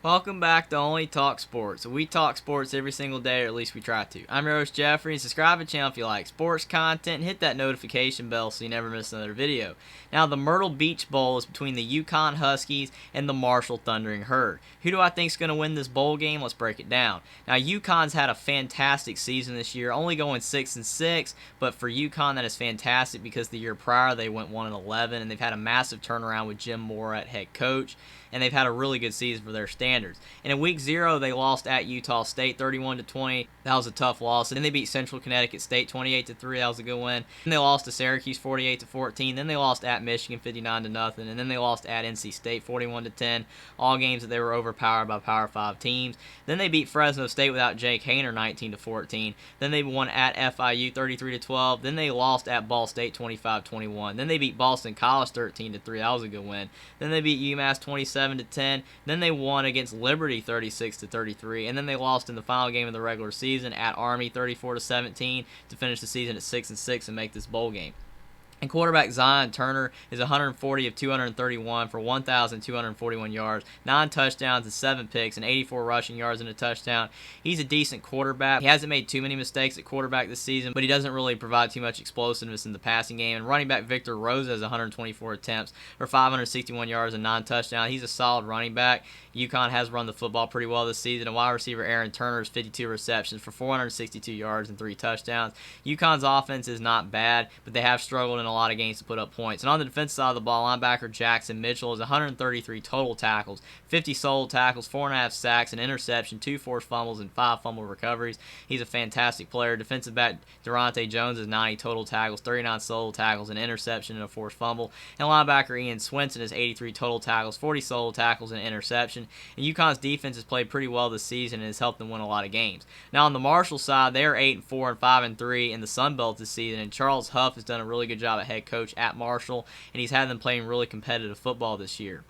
Welcome back to Only Talk Sports. We talk sports every single day, or at least we try to. I'm your host, Jeffrey, and subscribe to the channel if you like sports content, and hit that notification bell so you never miss another video. Now, the Myrtle Beach Bowl is between the Uconn Huskies and the Marshall Thundering Herd. Who do I think is going to win this bowl game? Let's break it down. Now, Uconn's had a fantastic season this year, only going 6-6, but for Uconn, that is fantastic because the year prior they went 1-11, and they've had a massive turnaround with Jim Mora at head coach, and they've had a really good season for their standards. And in week 0, they lost at Utah State 31-20. That was a tough loss. And then they beat Central Connecticut State 28-3. That was a good win. Then they lost to Syracuse 48-14. Then they lost at Michigan 59-0. And then they lost at NC State 41-10. All games that they were overpowered by Power 5 teams. Then they beat Fresno State without Jake Hayner 19-14. Then they won at FIU 33-12. Then they lost at Ball State 25-21. Then they beat Boston College 13-3. That was a good win. Then they beat UMass 27-10. Then they won against Liberty 36-33, and then they lost in the final game of the regular season at Army 34-17 to finish the season at 6-6 and make this bowl game. And quarterback Zion Turner is 140 of 231 for 1,241 yards, 9 touchdowns and 7 picks, and 84 rushing yards and a touchdown. He's a decent quarterback. He hasn't made too many mistakes at quarterback this season, but he doesn't really provide too much explosiveness in the passing game. And running back Victor Rosa has 124 attempts for 561 yards and 9 touchdowns. He's a solid running back. Uconn has run the football pretty well this season. And wide receiver Aaron Turner has 52 receptions for 462 yards and 3 touchdowns. Uconn's offense is not bad, but they have struggled in a lot of games to put up points. And on the defensive side of the ball, linebacker Jackson Mitchell has 133 total tackles, 50 solo tackles, 4.5 sacks, an interception, 2 forced fumbles, and 5 fumble recoveries. He's a fantastic player. Defensive back Durante Jones has 90 total tackles, 39 solo tackles, an interception, and a forced fumble. And linebacker Ian Swinson has 83 total tackles, 40 solo tackles, and an interception. And Uconn's defense has played pretty well this season and has helped them win a lot of games. Now on the Marshall side, they are 8-4 and 5-3 in the Sun Belt this season, and Charles Huff has done a really good job at head coach at Marshall, and he's had them playing really competitive football this year.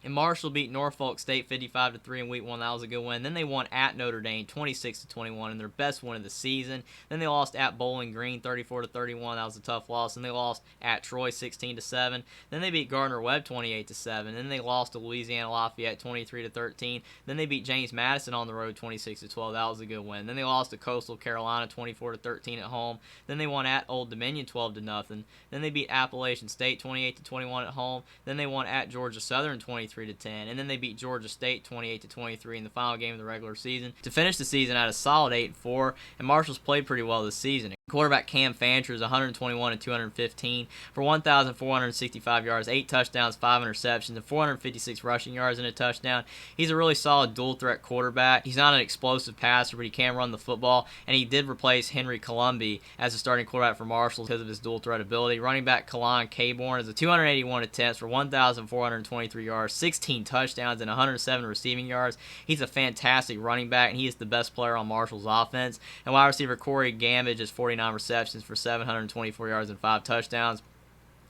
And Marshall beat Norfolk State 55-3 in week 1. That was a good win. Then they won at Notre Dame 26-21 in their best win of the season. Then they lost at Bowling Green 34-31. That was a tough loss. Then they lost at Troy 16-7. Then they beat Gardner Webb 28-7. Then they lost to Louisiana Lafayette 23-13. Then they beat James Madison on the road 26-12. That was a good win. Then they lost to Coastal Carolina 24-13 at home. Then they won at Old Dominion 12-0. Then they beat Appalachian State 28-21 at home. Then they won at Georgia Southern 23-10, and then they beat Georgia State 28-23 in the final game of the regular season to finish the season at a solid 8-4. And Marshall's played pretty well this season. Quarterback Cam Fancher is 121 and 215 for 1,465 yards, 8 touchdowns, 5 interceptions, and 456 rushing yards and a touchdown. He's a really solid dual-threat quarterback. He's not an explosive passer, but he can run the football, and he did replace Henry Columby as a starting quarterback for Marshall because of his dual-threat ability. Running back Kalon Caborn is a 281 attempts for 1,423 yards, 16 touchdowns, and 107 receiving yards. He's a fantastic running back, and he is the best player on Marshall's offense. And wide receiver Corey Gamage is 49 receptions for 724 yards and 5 touchdowns.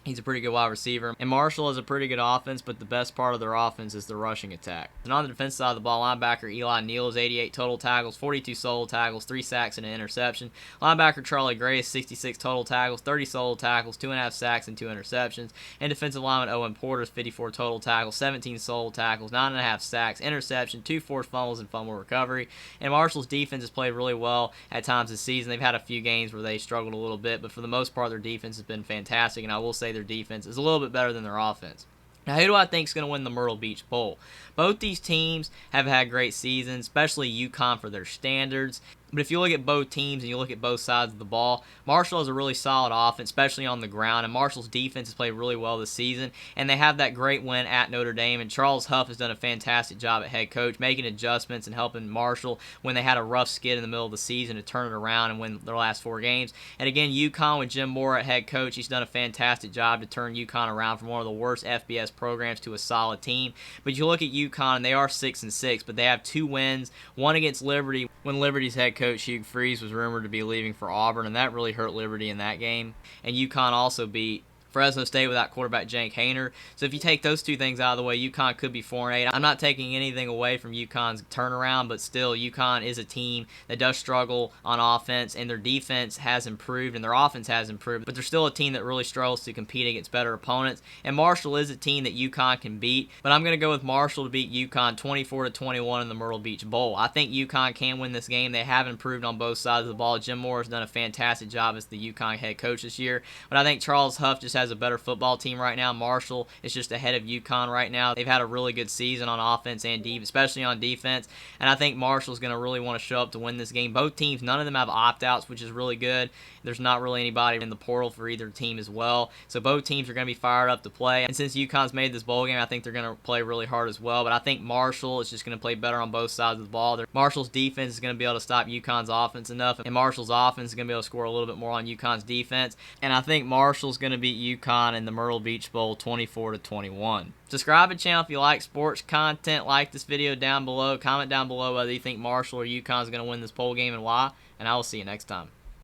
He's a pretty good wide receiver. And Marshall has a pretty good offense, but the best part of their offense is the rushing attack. And on the defensive side of the ball, linebacker Eli Neal has 88 total tackles, 42 solo tackles, 3 sacks, and an interception. Linebacker Charlie Gray has 66 total tackles, 30 solo tackles, 2.5 sacks, and 2 interceptions. And defensive lineman Owen Porter has 54 total tackles, 17 solo tackles, 9.5 sacks, interception, 2 forced fumbles, and fumble recovery. And Marshall's defense has played really well at times this season. They've had a few games where they struggled a little bit, but for the most part, their defense has been fantastic, and I will say their defense is a little bit better than their offense. Now, who do I think is going to win the Myrtle Beach Bowl? Both these teams have had great seasons, especially Uconn for their standards. But if you look at both teams and you look at both sides of the ball, Marshall has a really solid offense, especially on the ground, and Marshall's defense has played really well this season, and they have that great win at Notre Dame, and Charles Huff has done a fantastic job at head coach, making adjustments and helping Marshall when they had a rough skid in the middle of the season to turn it around and win their last 4 games. And again, Uconn with Jim Mora at head coach, he's done a fantastic job to turn Uconn around from one of the worst FBS programs to a solid team. But you look at Uconn, and they are 6-6, but they have 2 wins, one against Liberty when Liberty's head coach Hugh Freeze was rumored to be leaving for Auburn, and that really hurt Liberty in that game. And Uconn also beat Fresno State without quarterback Jake Haener. So if you take those two things out of the way, UConn could be 4-8. I'm not taking anything away from UConn's turnaround, but still, UConn is a team that does struggle on offense, and their defense has improved and their offense has improved, but they're still a team that really struggles to compete against better opponents. And Marshall is a team that UConn can beat, but I'm going to go with Marshall to beat UConn 24-21 in the Myrtle Beach Bowl. I think UConn can win this game. They have improved on both sides of the ball. Jim Mora has done a fantastic job as the UConn head coach this year, but I think Charles Huff just has a better football team right now. Marshall is just ahead of UConn right now. They've had a really good season on offense and defense, especially on defense, and I think Marshall's going to really want to show up to win this game. Both teams, none of them have opt-outs, which is really good. There's not really anybody in the portal for either team as well, so both teams are going to be fired up to play, and since UConn's made this bowl game, I think they're going to play really hard as well, but I think Marshall is just going to play better on both sides of the ball. Marshall's defense is going to be able to stop UConn's offense enough, and Marshall's offense is going to be able to score a little bit more on UConn's defense, and I think Marshall's going to beat UConn in the Myrtle Beach Bowl 24-21. Subscribe to the channel if you like sports content. Like this video down below. Comment down below whether you think Marshall or UConn is going to win this bowl game and why, and I will see you next time.